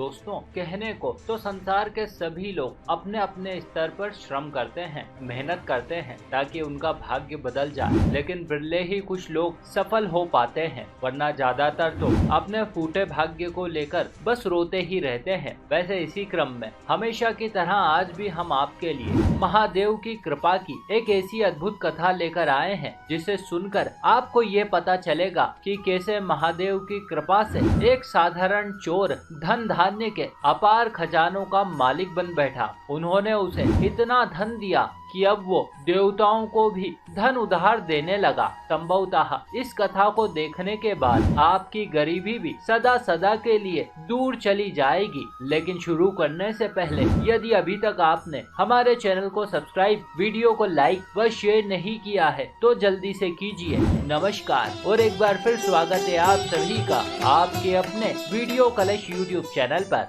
दोस्तों, कहने को तो संसार के सभी लोग अपने अपने स्तर पर श्रम करते हैं, मेहनत करते हैं ताकि उनका भाग्य बदल जाए, लेकिन बिरले ही कुछ लोग सफल हो पाते हैं, वरना ज्यादातर तो अपने फूटे भाग्य को लेकर बस रोते ही रहते हैं। वैसे इसी क्रम में हमेशा की तरह आज भी हम आपके लिए महादेव की कृपा की एक ऐसी अद्भुत कथा लेकर आए हैं, जिसे सुनकर आपको ये पता चलेगा कि कैसे महादेव की कृपा से एक साधारण चोर धन धान्य के अपार खजानों का मालिक बन बैठा। उन्होंने उसे इतना धन दिया कि अब वो देवताओं को भी धन उधार देने लगा। संभवतः इस कथा को देखने के बाद आपकी गरीबी भी सदा सदा के लिए दूर चली जाएगी। लेकिन शुरू करने से पहले यदि अभी तक आपने हमारे चैनल को सब्सक्राइब, वीडियो को लाइक व शेयर नहीं किया है तो जल्दी से कीजिए। नमस्कार और एक बार फिर स्वागत है आप सभी का आपके अपने वीडियो कलश यूट्यूब चैनल पर।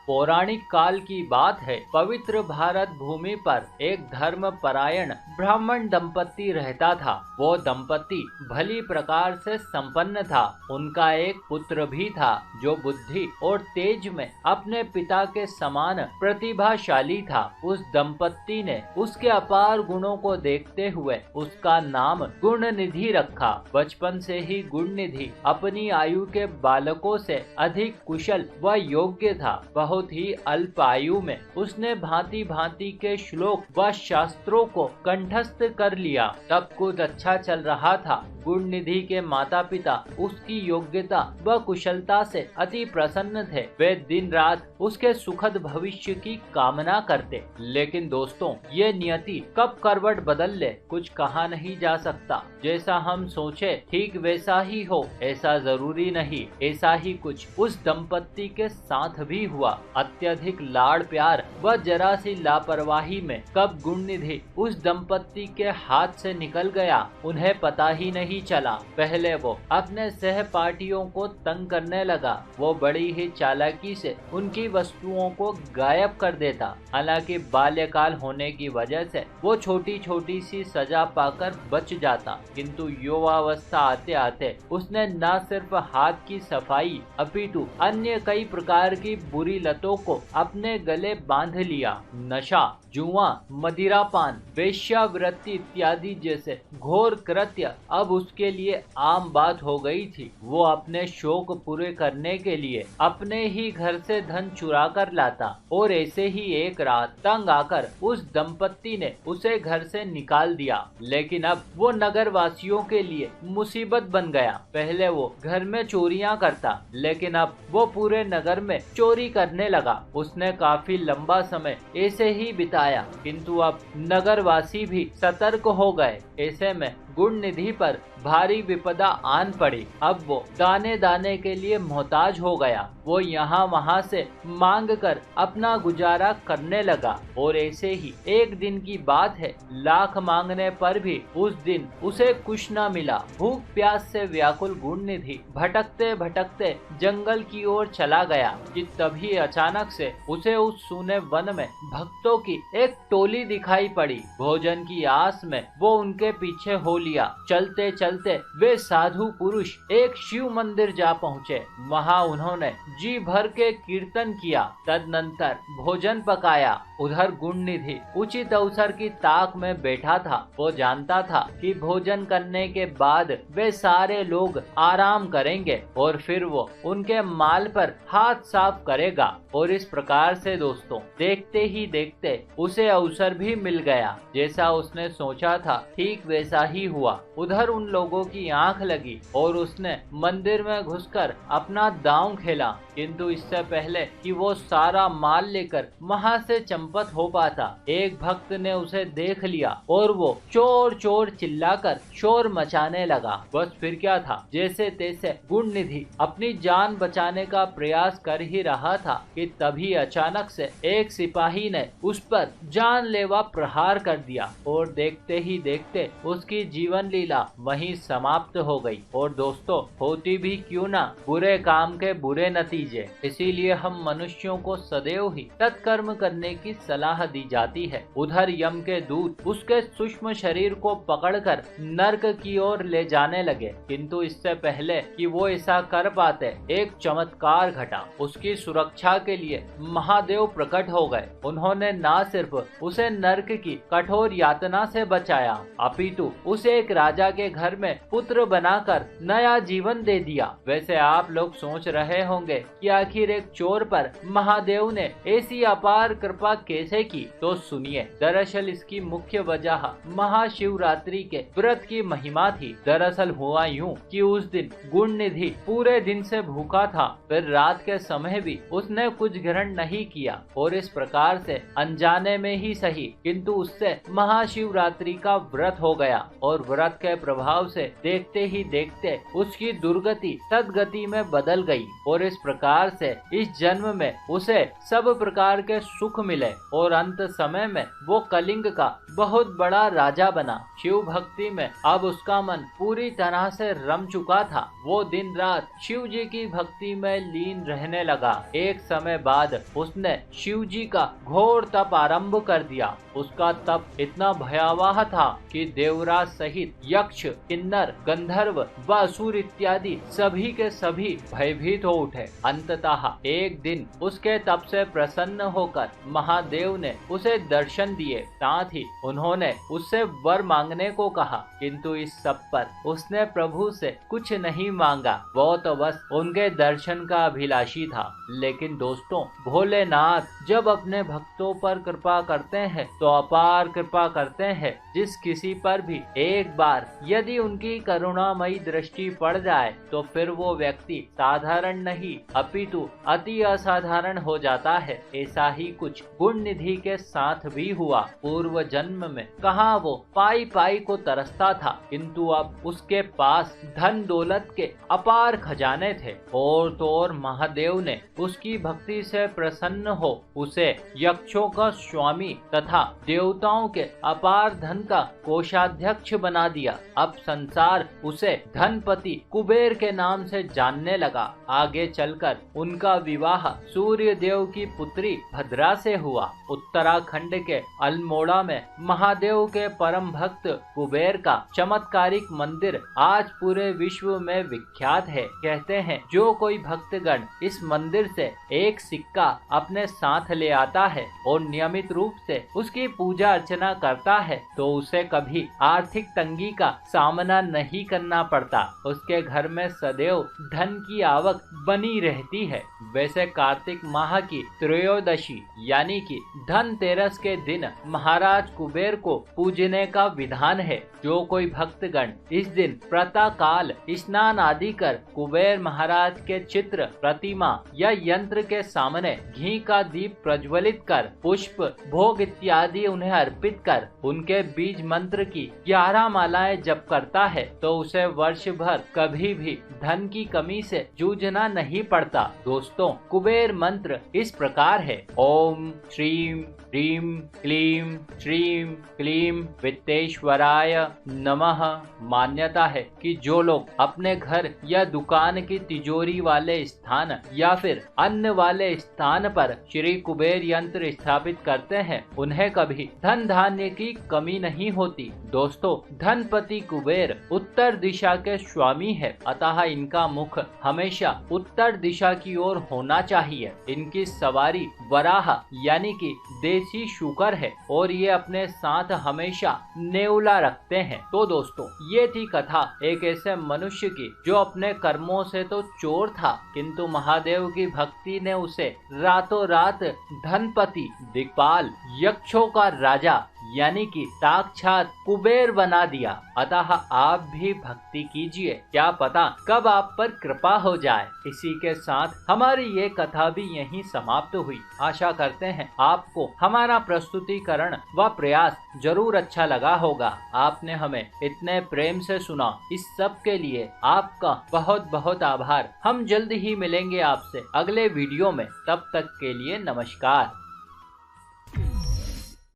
पौराणिक काल की बात है। पवित्र भारत भूमि पर एक धर्म परायण ब्राह्मण दंपति रहता था। वो दंपति भली प्रकार से संपन्न था। उनका एक पुत्र भी था जो बुद्धि और तेज में अपने पिता के समान प्रतिभाशाली था। उस दंपति ने उसके अपार गुणों को देखते हुए उसका नाम गुणनिधि रखा। बचपन से ही गुणनिधि अपनी आयु के बालकों से अधिक कुशल व योग्य था। बहुत ही अल्प आयु में उसने भांति भांति के श्लोक व शास्त्रों को कंठस्थ कर लिया। तब कुछ अच्छा चल रहा था। गुणनिधि के माता पिता उसकी योग्यता व कुशलता से अति प्रसन्न थे। वे दिन रात उसके सुखद भविष्य की कामना करते। लेकिन दोस्तों, ये नियति कब करवट बदल ले कुछ कहा नहीं जा सकता। जैसा हम सोचे ठीक वैसा ही हो ऐसा जरूरी नहीं। ऐसा ही कुछ उस दंपति के साथ भी हुआ। अत्यधिक लाड़ प्यार व जरा सी लापरवाही में कब गुणनिधि उस दंपति के हाथ से निकल गया उन्हें पता ही नहीं चला। पहले वो अपने सहपाठियों को तंग करने लगा। वो बड़ी ही चालाकी से उनकी वस्तुओं को गायब कर देता। हालांकि बाल्यकाल होने की वजह से वो छोटी छोटी सी सजा पाकर बच जाता, किंतु युवावस्था आते आते उसने न सिर्फ हाथ की सफाई अपितु अन्य कई प्रकार की बुरी लतों को अपने गले बांध लिया। नशा, जुआ, मदिरापान, वेश्यावृत्ति इत्यादि जैसे घोर कृत्य अब उसके लिए आम बात हो गई थी। वो अपने शौक पूरे करने के लिए अपने ही घर से धन चुरा कर लाता और ऐसे ही एक रात तंग आकर उस दंपति ने उसे घर से निकाल दिया। लेकिन अब वो नगर वासियों के लिए मुसीबत बन गया। पहले वो घर में चोरियां करता, लेकिन अब वो पूरे नगर में चोरी करने लगा। उसने काफी लंबा समय ऐसे ही बिताया, किंतु अब नगरवासी भी सतर्क हो गए। ऐसे में गुणनिधि पर भारी विपदा आन पड़ी। अब वो दाने दाने के लिए मोहताज हो गया। वो यहाँ वहाँ से मांग कर अपना गुजारा करने लगा। और ऐसे ही एक दिन की बात है, लाख मांगने पर भी उस दिन उसे कुछ न मिला। भूख प्यास से व्याकुल गुणनिधि भटकते भटकते जंगल की ओर चला गया कि तभी अचानक से उसे उस सूने वन में भक्तों की एक टोली दिखाई पड़ी। भोजन की आस में वो उनके पीछे हो लिया। चलते चलते वे साधु पुरुष एक शिव मंदिर जा पहुँचे। वहाँ उन्होंने जी भर के कीर्तन किया। तदनंतर भोजन पकाया। उधर गुणनिधि उचित अवसर की ताक में बैठा था। वो जानता था कि भोजन करने के बाद वे सारे लोग आराम करेंगे और फिर वो उनके माल पर हाथ साफ करेगा। और इस प्रकार से दोस्तों, देखते ही देखते उसे अवसर भी मिल गया। जैसा उसने सोचा था ठीक वैसा ही हुआ। उधर उन लोगों की आंख लगी और उसने मंदिर में घुसकर अपना दांव खेला, किंतु इससे पहले कि वो सारा माल लेकर वहां से चंपत हो पाता, एक भक्त ने उसे देख लिया और वो चोर चोर चिल्लाकर शोर मचाने लगा। बस फिर क्या था, जैसे तैसे गुणनिधि अपनी जान बचाने का प्रयास कर ही रहा था कि तभी अचानक से एक सिपाही ने उस पर जानलेवा प्रहार कर दिया और देखते ही देखते उसकी जीभ जीवन लीला वहीं समाप्त हो गई। और दोस्तों, होती भी क्यों ना बुरे काम के बुरे नतीजे, इसीलिए हम मनुष्यों को सदैव ही सत्कर्म करने की सलाह दी जाती है। उधर यम के दूत उसके सूक्ष्म शरीर को पकड़कर नर्क की ओर ले जाने लगे, किंतु इससे पहले कि वो ऐसा कर पाते, एक चमत्कार घटा। उसकी सुरक्षा के लिए महादेव प्रकट हो गए। उन्होंने न सिर्फ उसे नर्क की कठोर यातना से बचाया, अपितु उसे एक राजा के घर में पुत्र बनाकर नया जीवन दे दिया। वैसे आप लोग सोच रहे होंगे कि आखिर एक चोर पर महादेव ने ऐसी अपार कृपा कैसे की, तो सुनिए। दरअसल इसकी मुख्य वजह महाशिवरात्रि के व्रत की महिमा थी। दरअसल हुआ यूं कि उस दिन गुण निधि पूरे दिन से भूखा था, फिर रात के समय भी उसने कुछ ग्रहण नहीं किया, और इस प्रकार से अनजाने में ही सही किंतु उससे महाशिवरात्रि का व्रत हो गया, और व्रत के प्रभाव से देखते ही देखते उसकी दुर्गति सदगति में बदल गई, और इस प्रकार से इस जन्म में उसे सब प्रकार के सुख मिले, और अंत समय में वो कलिंग का बहुत बड़ा राजा बना। शिव भक्ति में अब उसका मन पूरी तरह से रम चुका था। वो दिन रात शिव जी की भक्ति में लीन रहने लगा। एक समय बाद उसने शिव जी का घोर तप आरंभ कर दिया। उसका तप इतना भयावह था कि देवराज सहित यक्ष, किन्नर, गंधर्व व असुर इत्यादि सभी के सभी भयभीत हो उठे। अंततः एक दिन उसके तप से प्रसन्न होकर महादेव ने उसे दर्शन दिए, साथ ही उन्होंने उससे वर मांगने को कहा, किंतु इस सब पर उसने प्रभु से कुछ नहीं मांगा। वो तो बस उनके दर्शन का अभिलाषी था। लेकिन दोस्तों, भोलेनाथ जब अपने भक्तों पर कृपा करते हैं तो अपार कृपा करते हैं। जिस किसी पर भी एक बार यदि उनकी करुणामयी दृष्टि पड़ जाए तो फिर वो व्यक्ति साधारण नहीं अपितु अति असाधारण हो जाता है। ऐसा ही कुछ गुण निधि के साथ भी हुआ। पूर्व जन्म में कहाँ वो पाई पाई को तरसता था, किंतु अब उसके पास धन दौलत के अपार खजाने थे। और तो और महादेव ने उसकी भक्ति से प्रसन्न हो उसे यक्षों का स्वामी तथा देवताओं के अपार धन का कोषाध्यक्ष बना दिया। अब संसार उसे धनपति कुबेर के नाम से जानने लगा। आगे चलकर उनका विवाह सूर्य देव की पुत्री भद्रा से हुआ। उत्तराखंड के अल्मोड़ा में महादेव के परम भक्त कुबेर का चमत्कारिक मंदिर आज पूरे विश्व में विख्यात है। कहते हैं जो कोई भक्तगण इस मंदिर से एक सिक्का अपने साथ ले आता है और नियमित रूप से उसकी पूजा अर्चना करता है तो उसे कभी आर्थिक तंगी का सामना नहीं करना पड़ता। उसके घर में सदैव धन की आवक बनी रहती है। वैसे कार्तिक माह की त्रयोदशी यानी कि धनतेरस के दिन महाराज कुबेर को पूजने का विधान है। जो कोई भक्तगण इस दिन प्रातः काल स्नान आदि कर कुबेर महाराज के चित्र, प्रतिमा या यंत्र के सामने घी का दीप प्रज्वलित कर पुष्प, भोग इत्यादि उन्हें अर्पित कर उनके बीज मंत्र की 11 मालाएं जप करता है तो उसे वर्ष भर कभी भी धन की कमी से जूझना नहीं पड़ता। दोस्तों, कुबेर मंत्र इस प्रकार है। ओम श्रीम ह्रीम क्लीम श्रीम क्लीम वित्तेश्वराय नमः। मान्यता है कि जो लोग अपने घर या दुकान की तिजोरी वाले स्थान या फिर अन्न वाले स्थान पर श्री कुबेर यंत्र स्थापित करते हैं उन्हें कभी धन धान्य की कमी नहीं होती। दोस्तों, धनपति कुबेर उत्तर दिशा के स्वामी है, अतः इनका मुख हमेशा उत्तर दिशा की ओर होना चाहिए। इनकी सवारी वराह यानी कि देसी शुकर है और ये अपने साथ हमेशा नेवला रखते हैं। तो दोस्तों, ये थी कथा एक ऐसे मनुष्य की जो अपने कर्मों से तो चोर था किंतु महादेव की भक्ति ने उसे रातों रात धनपति, दिक्पाल, यक्षों का राजा यानी कि साक्षात कुबेर बना दिया। अतः आप भी भक्ति कीजिए, क्या पता कब आप पर कृपा हो जाए। इसी के साथ हमारी ये कथा भी यहीं समाप्त हुई। आशा करते हैं आपको हमारा प्रस्तुतिकरण व प्रयास जरूर अच्छा लगा होगा। आपने हमें इतने प्रेम से सुना, इस सब के लिए आपका बहुत बहुत आभार। हम जल्द ही मिलेंगे आपसे अगले वीडियो में, तब तक के लिए नमस्कार।